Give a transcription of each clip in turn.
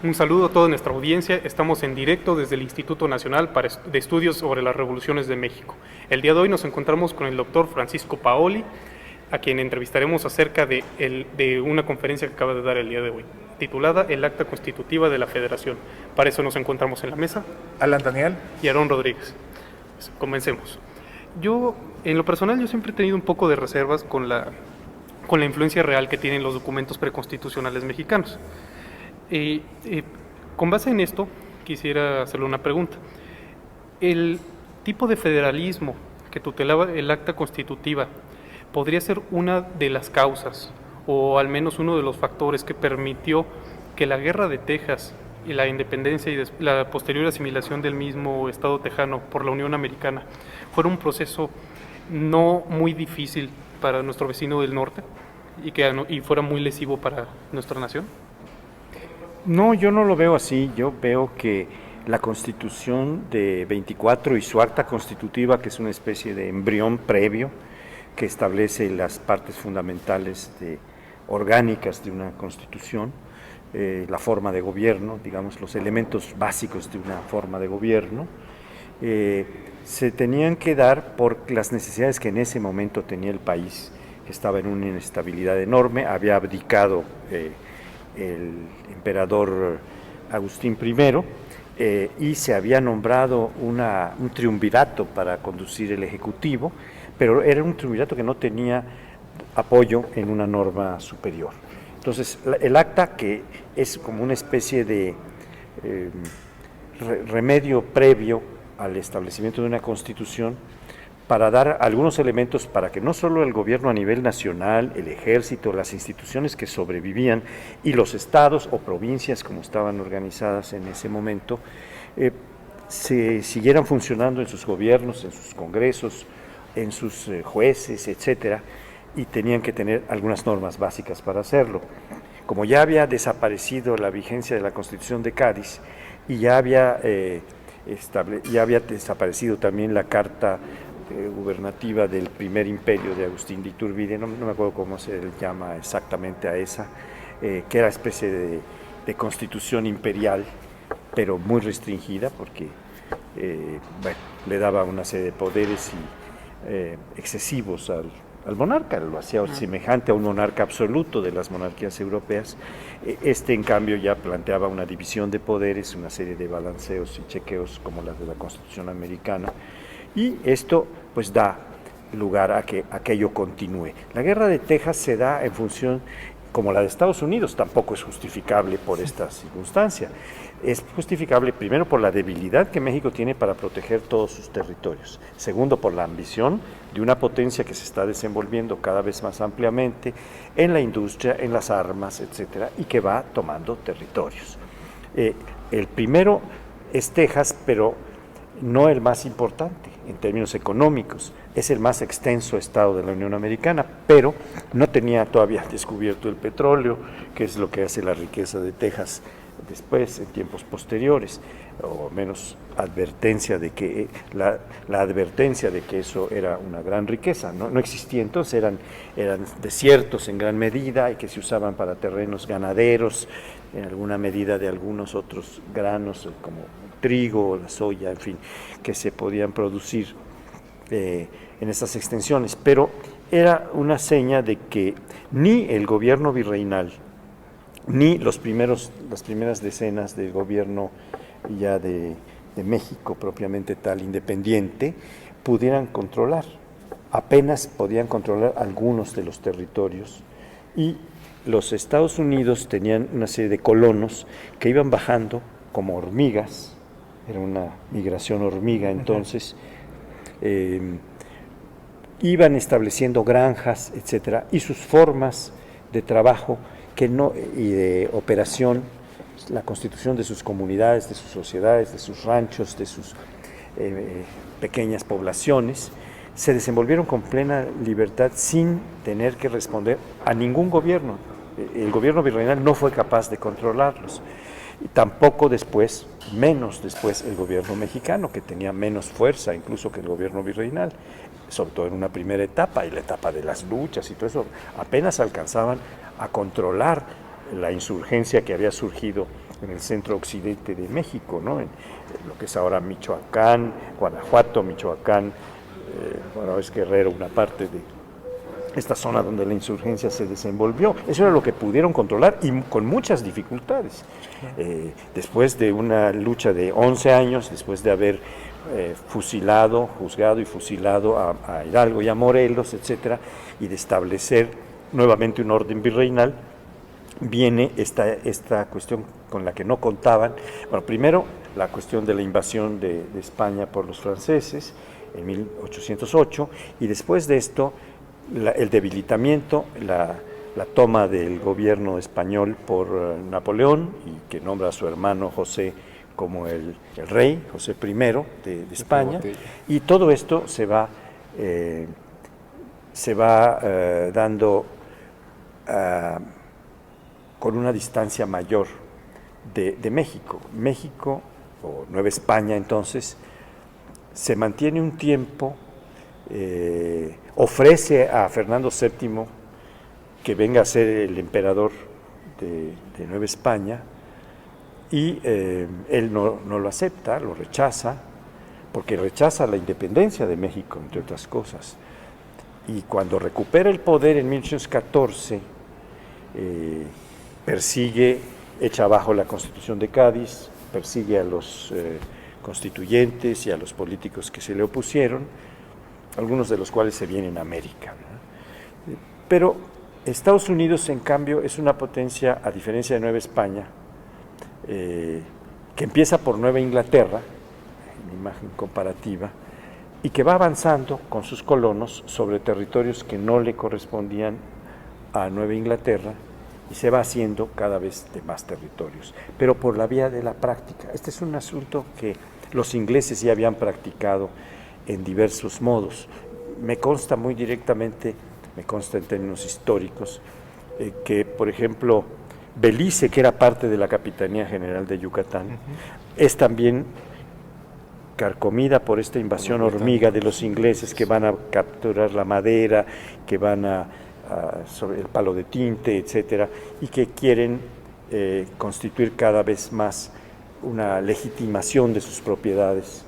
Un saludo a toda nuestra audiencia. Estamos en directo desde el Instituto Nacional de Estudios sobre las Revoluciones de México. El día de hoy nos encontramos con el doctor Francisco Paoli, a quien entrevistaremos acerca de una conferencia que acaba de dar el día de hoy, titulada El Acta Constitutiva de la Federación. Para eso nos encontramos en la mesa. Alan Daniel. Y Aarón Rodríguez. Pues, comencemos. En lo personal, yo siempre he tenido un poco de reservas con la influencia real que tienen los documentos preconstitucionales mexicanos. Con base en esto, quisiera hacerle una pregunta. ¿El tipo de federalismo que tutelaba el acta constitutiva podría ser una de las causas, o al menos uno de los factores que permitió que la Guerra de Texas y la independencia y la posterior asimilación del mismo Estado tejano por la Unión Americana fuera un proceso no muy difícil para nuestro vecino del norte y fuera muy lesivo para nuestra nación? No, yo no lo veo así. Yo veo que la Constitución de 24 y su acta constitutiva, que es una especie de embrión previo que establece las partes fundamentales orgánicas de una Constitución, la forma de gobierno, digamos, los elementos básicos de una forma de gobierno, se tenían que dar por las necesidades que en ese momento tenía el país, que estaba en una inestabilidad enorme. Había abdicado el emperador Agustín I, y se había nombrado un triunvirato para conducir el Ejecutivo, pero era un triunvirato que no tenía apoyo en una norma superior. Entonces, el acta, que es como una especie de remedio previo al establecimiento de una constitución, para dar algunos elementos para que no solo el gobierno a nivel nacional, el ejército, las instituciones que sobrevivían y los estados o provincias como estaban organizadas en ese momento, se siguieran funcionando en sus gobiernos, en sus congresos, en sus jueces, etcétera, y tenían que tener algunas normas básicas para hacerlo. Como ya había desaparecido la vigencia de la Constitución de Cádiz y ya había desaparecido también la Carta gubernativa del Primer Imperio de Agustín de Iturbide, no me acuerdo cómo se le llama exactamente a esa, que era especie de constitución imperial, pero muy restringida porque le daba una serie de poderes excesivos al monarca, lo hacía semejante a un monarca absoluto de las monarquías europeas. En cambio, ya planteaba una división de poderes, una serie de balanceos y chequeos como las de la Constitución americana, y esto pues da lugar a que aquello continúe. La Guerra de Texas se da en función, como la de Estados Unidos, tampoco es justificable por esta circunstancia. Es justificable primero por la debilidad que México tiene para proteger todos sus territorios. Segundo, por la ambición de una potencia que se está desenvolviendo cada vez más ampliamente en la industria, en las armas, etcétera, y que va tomando territorios. El primero es Texas, pero no el más importante en términos económicos. Es el más extenso estado de la Unión Americana, pero no tenía todavía descubierto el petróleo, que es lo que hace la riqueza de Texas después, en tiempos posteriores, o menos advertencia de que la advertencia de que eso era una gran riqueza. No existía entonces, eran desiertos en gran medida y que se usaban para terrenos ganaderos, en alguna medida de algunos otros granos como trigo, la soya, en fin, que se podían producir en esas extensiones, pero era una seña de que ni el gobierno virreinal ni las primeras decenas del gobierno ya de México propiamente tal, independiente, pudieran controlar. Apenas podían controlar algunos de los territorios, y los Estados Unidos tenían una serie de colonos que iban bajando como hormigas, era una migración hormiga entonces, iban estableciendo granjas, etcétera, y sus formas de trabajo y de operación, la constitución de sus comunidades, de sus sociedades, de sus ranchos, de sus pequeñas poblaciones, se desenvolvieron con plena libertad sin tener que responder a ningún gobierno. El gobierno virreinal no fue capaz de controlarlos. Y tampoco después, menos después, el gobierno mexicano, que tenía menos fuerza incluso que el gobierno virreinal, sobre todo en una primera etapa, y la etapa de las luchas y todo eso, apenas alcanzaban a controlar la insurgencia que había surgido en el centro occidente de México, ¿no? En lo que es ahora Michoacán, Guanajuato, Michoacán, bueno, es Guerrero, una parte de esta zona donde la insurgencia se desenvolvió. Eso era lo que pudieron controlar y con muchas dificultades. Después de una lucha de 11 años, después de haber juzgado y fusilado a Hidalgo y a Morelos, etcétera, y de establecer nuevamente un orden virreinal, viene esta cuestión con la que no contaban. Bueno, primero la cuestión de la invasión de España por los franceses en 1808, y después de esto el debilitamiento, la toma del gobierno español por Napoleón, y que nombra a su hermano José como el rey, José I de España, y todo esto se va dando con una distancia mayor de México. México, o Nueva España entonces, se mantiene un tiempo, ofrece a Fernando VII que venga a ser el emperador de Nueva España, y él no lo acepta, lo rechaza, porque rechaza la independencia de México, entre otras cosas. Y cuando recupera el poder en 1814, persigue, echa abajo la Constitución de Cádiz, persigue a los constituyentes y a los políticos que se le opusieron, algunos de los cuales se vienen a América, ¿no? Pero Estados Unidos, en cambio, es una potencia, a diferencia de Nueva España, que empieza por Nueva Inglaterra, en imagen comparativa, y que va avanzando con sus colonos sobre territorios que no le correspondían a Nueva Inglaterra, y se va haciendo cada vez de más territorios, pero por la vía de la práctica. Este es un asunto que los ingleses ya habían practicado en diversos modos. Me consta muy directamente, me consta en términos históricos, que, por ejemplo, Belice, que era parte de la Capitanía General de Yucatán, es también carcomida por esta invasión hormiga de los ingleses, que van a capturar la madera, que van sobre el palo de tinte, etcétera, y que quieren constituir cada vez más una legitimación de sus propiedades.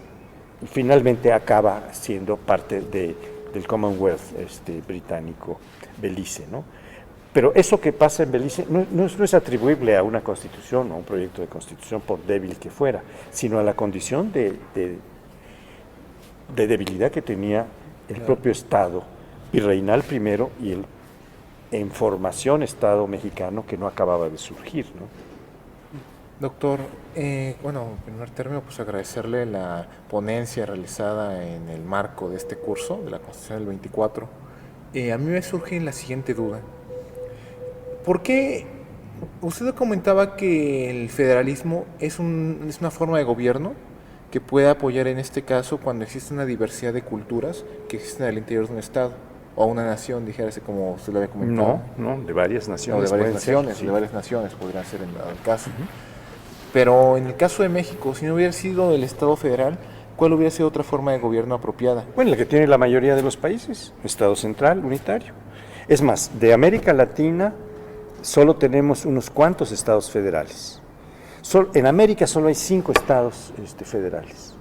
Y finalmente acaba siendo parte del Commonwealth británico, Belice, ¿no? Pero eso que pasa en Belice no es atribuible a una constitución o a un proyecto de constitución, por débil que fuera, sino a la condición de debilidad que tenía el propio Estado virreinal primero y el en formación Estado mexicano que no acababa de surgir, ¿no? Doctor, bueno, en primer término, pues agradecerle la ponencia realizada en el marco de este curso de la Constitución del 24. A mí me surge la siguiente duda. ¿Por qué usted comentaba que el federalismo es una forma de gobierno que puede apoyar en este caso cuando existe una diversidad de culturas que existen al interior de un Estado? O una nación, dijérase, como usted lo había comentado. No, de varias naciones. No, de varias naciones, sí. De varias naciones podrían ser en el caso. Pero en el caso de México, si no hubiera sido el Estado federal, ¿cuál hubiera sido otra forma de gobierno apropiada? Bueno, la que tiene la mayoría de los países, Estado central, unitario. Es más, de América Latina solo tenemos unos cuantos estados federales. En América solo hay 5 estados federales,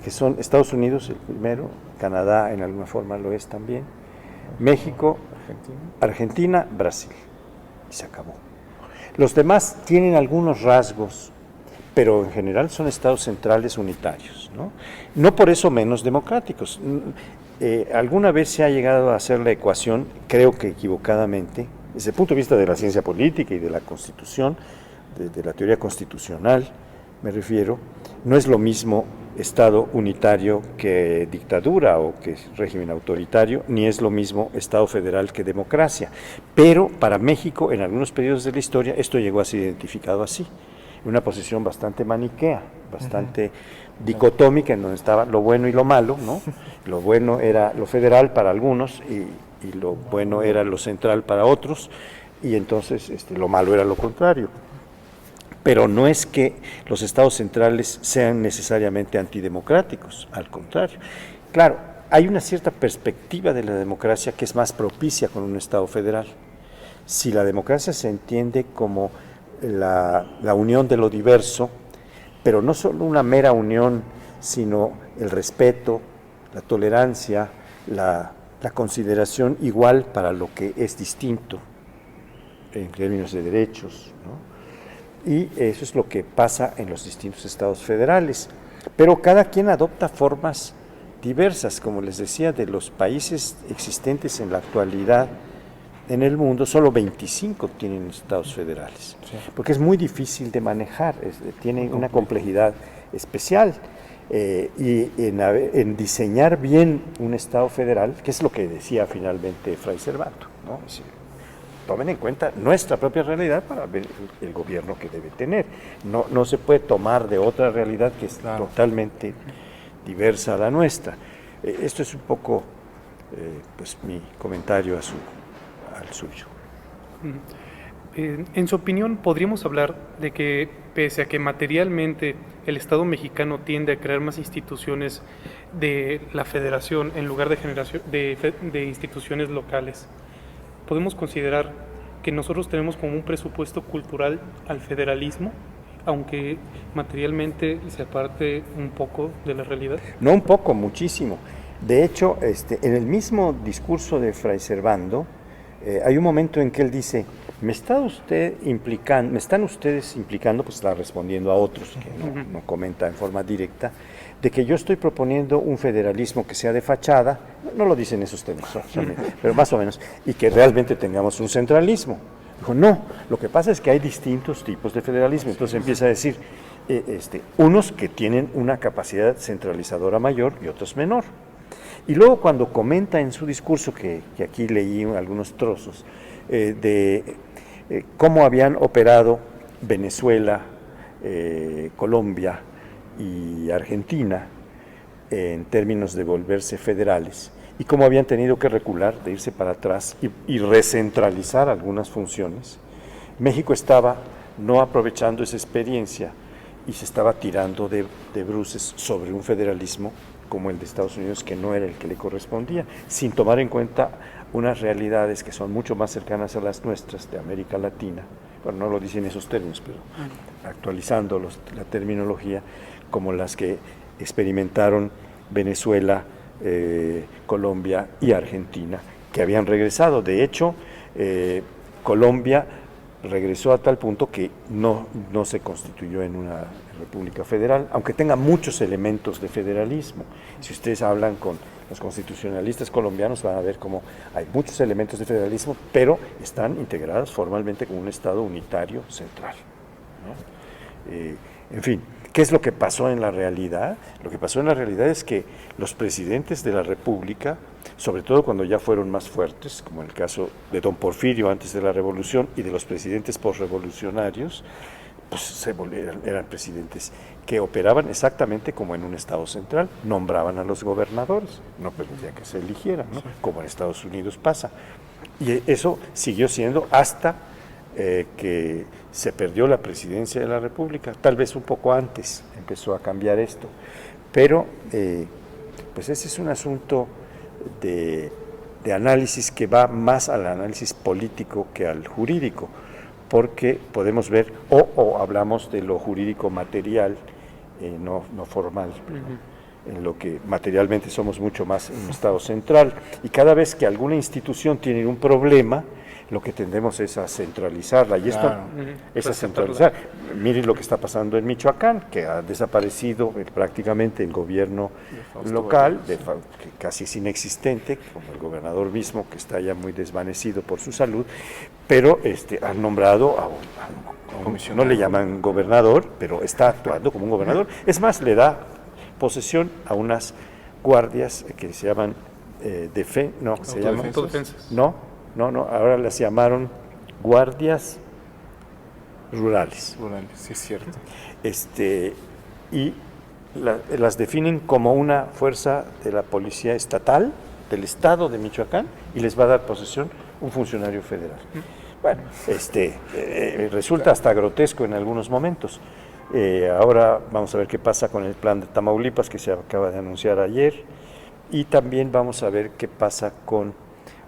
que son Estados Unidos, el primero, Canadá en alguna forma lo es también, México, Argentina, Brasil, y se acabó. Los demás tienen algunos rasgos, pero en general son estados centrales unitarios, ¿no? No por eso menos democráticos. Alguna vez se ha llegado a hacer la ecuación, creo que equivocadamente, desde el punto de vista de la ciencia política y de la Constitución, de la teoría constitucional, me refiero, no es lo mismo Estado unitario que dictadura o que régimen autoritario, ni es lo mismo Estado federal que democracia. Pero para México, en algunos periodos de la historia, esto llegó a ser identificado así, una posición bastante maniquea, bastante dicotómica, en donde estaba lo bueno y lo malo, ¿no? Lo bueno era lo federal para algunos y lo bueno era lo central para otros, y entonces lo malo era lo contrario. Pero no es que los estados centrales sean necesariamente antidemocráticos, al contrario. Claro, hay una cierta perspectiva de la democracia que es más propicia con un estado federal. Si la democracia se entiende como la unión de lo diverso, pero no solo una mera unión, sino el respeto, la tolerancia, la consideración igual para lo que es distinto en términos de derechos, ¿no? Y eso es lo que pasa en los distintos estados federales, pero cada quien adopta formas diversas, como les decía, de los países existentes en la actualidad en el mundo, solo 25 tienen estados federales, sí, porque es muy difícil de manejar, tiene una complejidad especial, y en diseñar bien un estado federal, que es lo que decía finalmente Fray Servando, ¿no? Tomen en cuenta nuestra propia realidad para ver el gobierno que debe tener. No se puede tomar de otra realidad que es totalmente diversa a la nuestra. Esto es un poco pues mi comentario al suyo. En su opinión, ¿podríamos hablar de que, pese a que materialmente el Estado mexicano tiende a crear más instituciones de la federación en lugar de instituciones locales, podemos considerar que nosotros tenemos como un presupuesto cultural al federalismo, aunque materialmente se aparte un poco de la realidad? No un poco, muchísimo. De hecho, en el mismo discurso de Fray Servando, hay un momento en que él dice: me están ustedes implicando, pues está respondiendo a otros que no comenta en forma directa, de que yo estoy proponiendo un federalismo que sea de fachada, no lo dicen esos términos, pero más o menos, y que realmente tengamos un centralismo. Dijo, no, lo que pasa es que hay distintos tipos de federalismo. Entonces empieza a decir, unos que tienen una capacidad centralizadora mayor y otros menor. Y luego cuando comenta en su discurso, que aquí leí algunos trozos, de cómo habían operado Venezuela, Colombia y Argentina en términos de volverse federales, y cómo habían tenido que recular, de irse para atrás y recentralizar algunas funciones. México estaba no aprovechando esa experiencia y se estaba tirando de bruces sobre un federalismo como el de Estados Unidos, que no era el que le correspondía, sin tomar en cuenta unas realidades que son mucho más cercanas a las nuestras de América Latina. Bueno, no lo dicen esos términos, pero actualizando la terminología, como las que experimentaron Venezuela, Colombia y Argentina, que habían regresado. De hecho, Colombia regresó a tal punto que no se constituyó en una república federal, aunque tenga muchos elementos de federalismo. Si ustedes hablan con los constitucionalistas colombianos, van a ver cómo hay muchos elementos de federalismo, pero están integrados formalmente como un Estado unitario central, ¿no? En fin, ¿qué es lo que pasó en la realidad? Lo que pasó en la realidad es que los presidentes de la República, sobre todo cuando ya fueron más fuertes, como en el caso de don Porfirio antes de la Revolución y de los presidentes posrevolucionarios, pues eran presidentes que operaban exactamente como en un Estado central, nombraban a los gobernadores, no permitían que se eligieran, ¿no? Como en Estados Unidos pasa. Y eso siguió siendo hasta que se perdió la presidencia de la República, tal vez un poco antes empezó a cambiar esto, pero pues ese es un asunto de análisis que va más al análisis político que al jurídico, porque podemos ver, o hablamos de lo jurídico material, no formal, en lo que materialmente somos mucho más un Estado central, y cada vez que alguna institución tiene un problema, lo que tendemos es a centralizarla, y esto es a centralizar. Miren lo que está pasando en Michoacán, que ha desaparecido prácticamente el gobierno local, que casi es inexistente, como el gobernador mismo, que está ya muy desvanecido por su salud, pero han nombrado a un, no le llaman gobernador, pero está actuando como un gobernador. Es más, le da posesión a unas guardias que se llaman ahora las llamaron guardias rurales. Sí, es cierto. Y las definen como una fuerza de la policía estatal, del estado de Michoacán, y les va a dar posesión un funcionario federal. Bueno, resulta hasta grotesco en algunos momentos. Ahora vamos a ver qué pasa con el plan de Tamaulipas, que se acaba de anunciar ayer, y también vamos a ver qué pasa con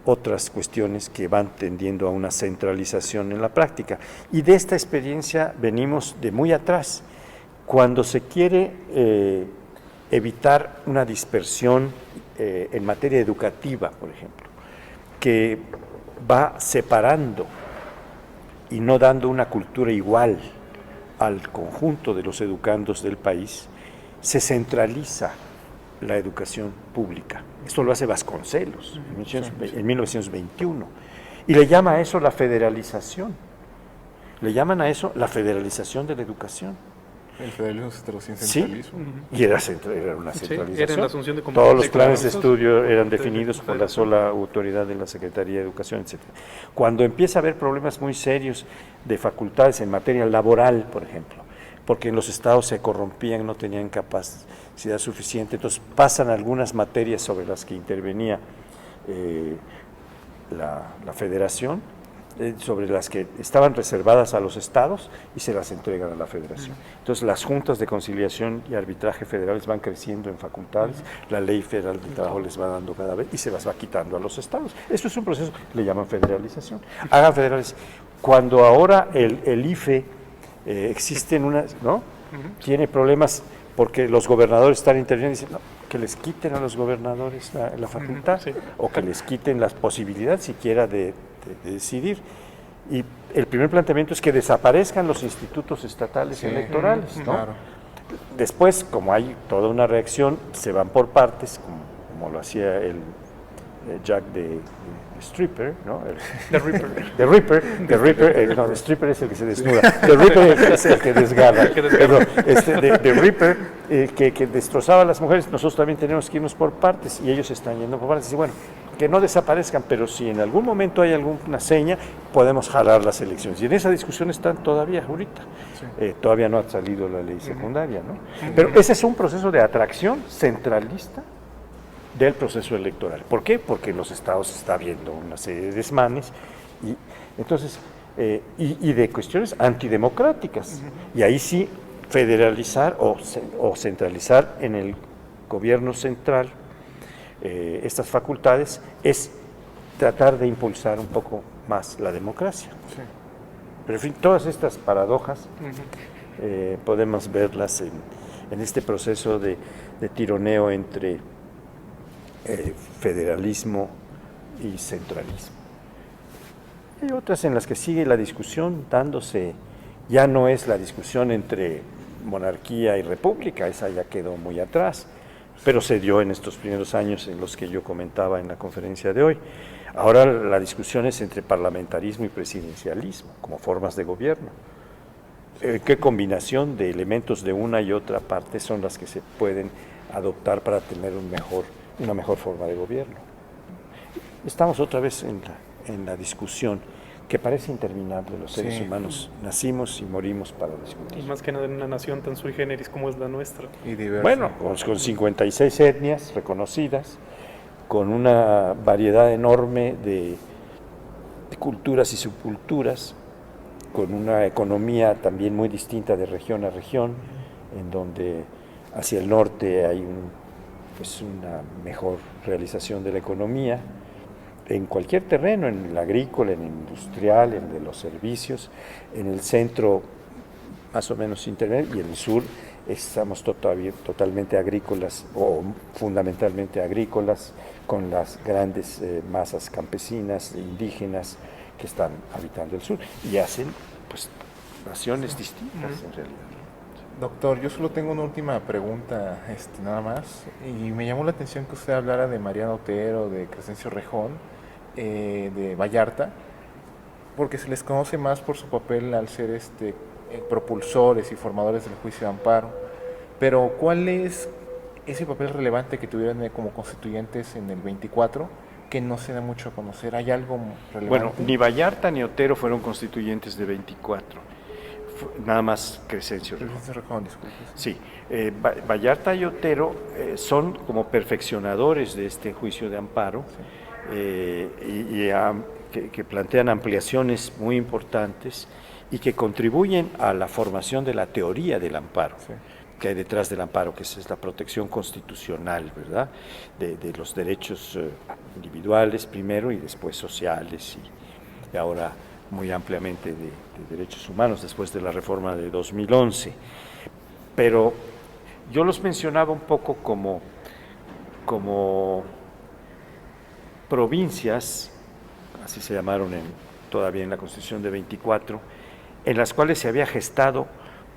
otras cuestiones que van tendiendo a una centralización en la práctica. Y de esta experiencia venimos de muy atrás. Cuando se quiere evitar una dispersión en materia educativa, por ejemplo, que va separando y no dando una cultura igual al conjunto de los educandos del país, se centraliza la educación pública. Esto lo hace Vasconcelos en 1921. Y le llama a eso la federalización. Le llaman a eso la federalización de la educación. El federalismo se traducía en Sí, centralismo. y era una centralización. Sí, era en la asunción de Todos los planes de recursos, estudio eran de definidos por la federación. sola autoridad de la Secretaría de Educación, etc. Cuando empieza a haber problemas muy serios de facultades en materia laboral, por ejemplo, porque en los estados se corrompían, no tenían capacidad suficiente, entonces pasan algunas materias sobre las que intervenía la federación, sobre las que estaban reservadas a los estados y se las entregan a la federación. Entonces las juntas de conciliación y arbitraje federales van creciendo en facultades, la ley federal del trabajo les va dando cada vez y se las va quitando a los estados. Eso es un proceso, le llaman federalización. Hagan federales. Cuando ahora el IFE existen unas, ¿no? Tiene problemas porque los gobernadores están interviniendo y dicen, no, que les quiten a los gobernadores la facultad, Sí. o que les quiten la posibilidad siquiera de decidir. Y el primer planteamiento es que desaparezcan los institutos estatales electorales, ¿no? Claro. Después, como hay toda una reacción, se van por partes, como lo hacía el Jack de Stripper, ¿no? The Ripper. The Ripper, no, el Stripper es el que se desnuda, The Ripper es el que desgarra, perdón, The Ripper que destrozaba a las mujeres. Nosotros también tenemos que irnos por partes y ellos están yendo por partes. Y bueno, que no desaparezcan, pero si en algún momento hay alguna seña, podemos jalar las elecciones. Y en esa discusión están todavía ahorita. Todavía no ha salido la ley secundaria, ¿no? Pero ese es un proceso de atracción centralista del proceso electoral. ¿Por qué? Porque en los estados se está viendo una serie de desmanes y entonces y de cuestiones antidemocráticas. Y ahí sí federalizar o centralizar en el gobierno central estas facultades es tratar de impulsar un poco más la democracia. Sí. Pero en fin, todas estas paradojas podemos verlas en este proceso de tironeo entre federalismo y centralismo. Hay otras en las que sigue la discusión dándose, ya no es la discusión entre monarquía y república, esa ya quedó muy atrás, pero se dio en estos primeros años en los que yo comentaba en la conferencia de hoy. Ahora la discusión es entre parlamentarismo y presidencialismo como formas de gobierno. ¿Qué combinación de elementos de una y otra parte son las que se pueden adoptar para tener una mejor forma de gobierno? Estamos otra vez en la discusión que parece interminable. Los seres humanos nacimos y morimos para discutir. Y más que nada en una nación tan sui generis como es la nuestra. Y diverso. Bueno, con 56 etnias reconocidas, con una variedad enorme de culturas y subculturas, con una economía también muy distinta de región a región, en donde hacia el norte hay una mejor realización de la economía, en cualquier terreno, en el agrícola, en el industrial, en el de los servicios, en el centro más o menos intermedio, y en el sur estamos totalmente agrícolas, o fundamentalmente agrícolas, con las grandes masas campesinas e indígenas que están habitando el sur, y hacen pues naciones distintas en realidad. Doctor, yo solo tengo una última pregunta, nada más, y me llamó la atención que usted hablara de Mariano Otero, de Crescencio Rejón, de Vallarta, porque se les conoce más por su papel al ser propulsores y formadores del juicio de amparo, pero ¿cuál es ese papel relevante que tuvieron como constituyentes en el 24 que no se da mucho a conocer? ¿Hay algo relevante? Bueno, ni Vallarta ni Otero fueron constituyentes de 24, nada más Crescencio Rejón. Crescencio Rejón, disculpe. Sí, Vallarta y Otero son como perfeccionadores de este juicio de amparo, que plantean ampliaciones muy importantes y que contribuyen a la formación de la teoría del amparo. Sí. que hay detrás del amparo, que es la protección constitucional, ¿verdad? De los derechos individuales primero y después sociales y ahora muy ampliamente de derechos humanos después de la reforma de 2011. Pero yo los mencionaba un poco como provincias, así se llamaron todavía en la Constitución de 24, en las cuales se había gestado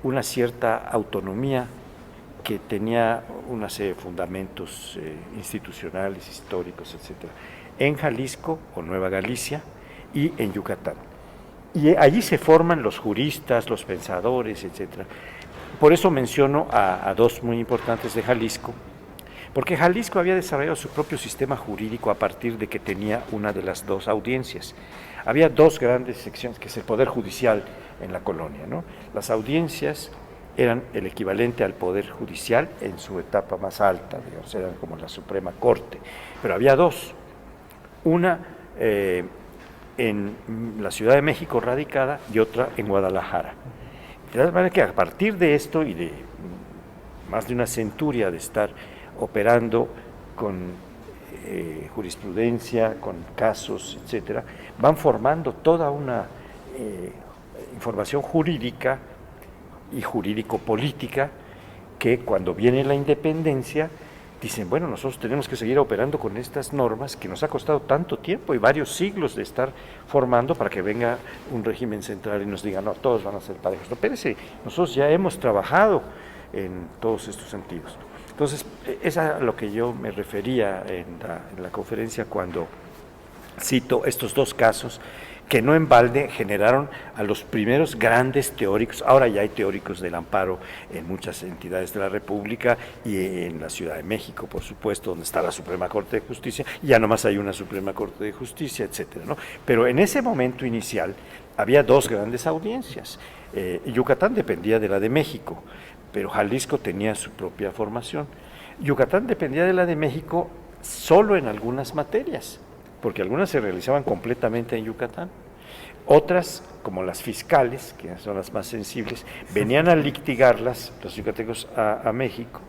una cierta autonomía que tenía una serie de fundamentos institucionales, históricos, etcétera, en Jalisco o Nueva Galicia y en Yucatán. Y allí se forman los juristas, los pensadores, etcétera. Por eso menciono a dos muy importantes de Jalisco, porque Jalisco había desarrollado su propio sistema jurídico a partir de que tenía una de las dos audiencias. Había dos grandes secciones, que es el Poder Judicial en la colonia, ¿no? Las audiencias eran el equivalente al Poder Judicial en su etapa más alta, digamos, eran como la Suprema Corte, pero había dos, una en la Ciudad de México radicada y otra en Guadalajara. De tal manera que a partir de esto y de más de una centuria de estar operando con jurisprudencia, con casos, etcétera, van formando toda una información jurídica y jurídico-política que cuando viene la independencia dicen, bueno, nosotros tenemos que seguir operando con estas normas que nos ha costado tanto tiempo y varios siglos de estar formando para que venga un régimen central y nos diga, no, todos van a ser parejos. No, espérese, nosotros ya hemos trabajado en todos estos sentidos. Entonces, es a lo que yo me refería en la conferencia cuando cito estos dos casos que no en balde generaron a los primeros grandes teóricos. Ahora ya hay teóricos del amparo en muchas entidades de la República y en la Ciudad de México, por supuesto, donde está la Suprema Corte de Justicia, y ya nomás hay una Suprema Corte de Justicia, etcétera, ¿no? Pero en ese momento inicial había dos grandes audiencias. Yucatán dependía de la de México, pero Jalisco tenía su propia formación. Yucatán dependía de la de México solo en algunas materias, porque algunas se realizaban completamente en Yucatán. Otras, como las fiscales, que son las más sensibles, venían a litigarlas los yucatecos a México,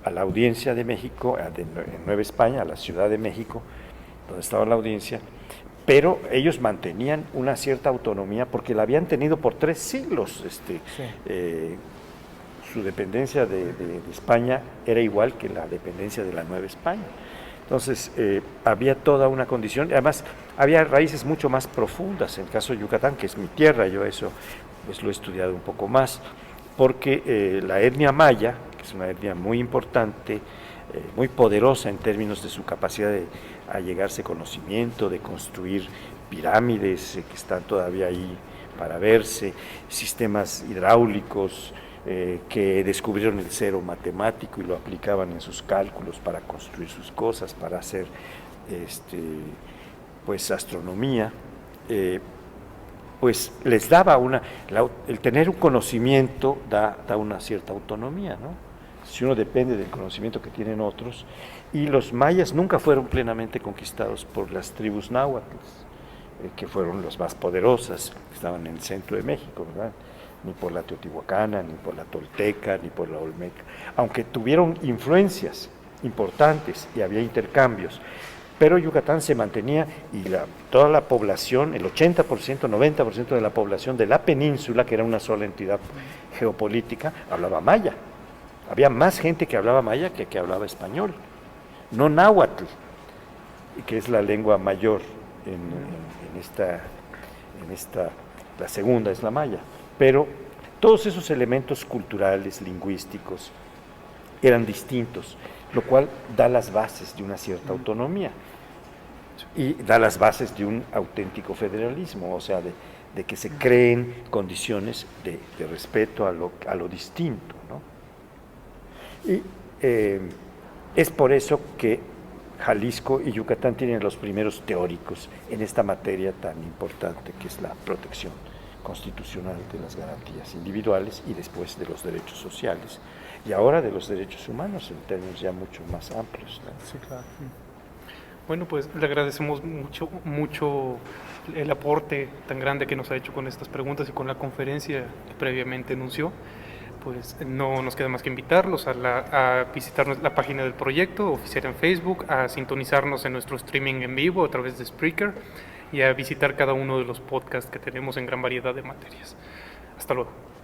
a la audiencia de México, en Nueva España, a la Ciudad de México, donde estaba la audiencia, pero ellos mantenían una cierta autonomía porque la habían tenido por 3 siglos. Su dependencia de España era igual que la dependencia de la Nueva España. Entonces, había toda una condición, además había raíces mucho más profundas. En el caso de Yucatán, que es mi tierra, yo eso pues lo he estudiado un poco más, porque la etnia maya, que es una etnia muy importante, muy poderosa en términos de su capacidad de allegarse conocimiento, de construir pirámides que están todavía ahí para verse, sistemas hidráulicos, que descubrieron el cero matemático y lo aplicaban en sus cálculos para construir sus cosas, para hacer pues astronomía, pues les daba el tener un conocimiento da una cierta autonomía, ¿no? Si uno depende del conocimiento que tienen otros, y los mayas nunca fueron plenamente conquistados por las tribus náhuatl, que fueron las más poderosas, que estaban en el centro de México, ¿verdad? Ni por la teotihuacana, ni por la tolteca, ni por la olmeca, aunque tuvieron influencias importantes y había intercambios, pero Yucatán se mantenía y toda la población, el 80%, 90% de la población de la península, que era una sola entidad geopolítica, hablaba maya. Había más gente que hablaba maya que hablaba español, no náhuatl, que es la lengua mayor en esta, la segunda es la maya. Pero todos esos elementos culturales, lingüísticos, eran distintos, lo cual da las bases de una cierta autonomía y da las bases de un auténtico federalismo, o sea, de que se creen condiciones de respeto a lo distinto, ¿no? Y es por eso que Jalisco y Yucatán tienen los primeros teóricos en esta materia tan importante que es la protección constitucional de las garantías individuales y después de los derechos sociales y ahora de los derechos humanos en términos ya mucho más amplios, ¿no? Sí, claro. Bueno, pues le agradecemos mucho el aporte tan grande que nos ha hecho con estas preguntas y con la conferencia que previamente anunció. pues no nos queda más que invitarlos a visitar la página del proyecto oficial en Facebook, a sintonizarnos en nuestro streaming en vivo a través de Spreaker y a visitar cada uno de los podcasts que tenemos en gran variedad de materias. Hasta luego.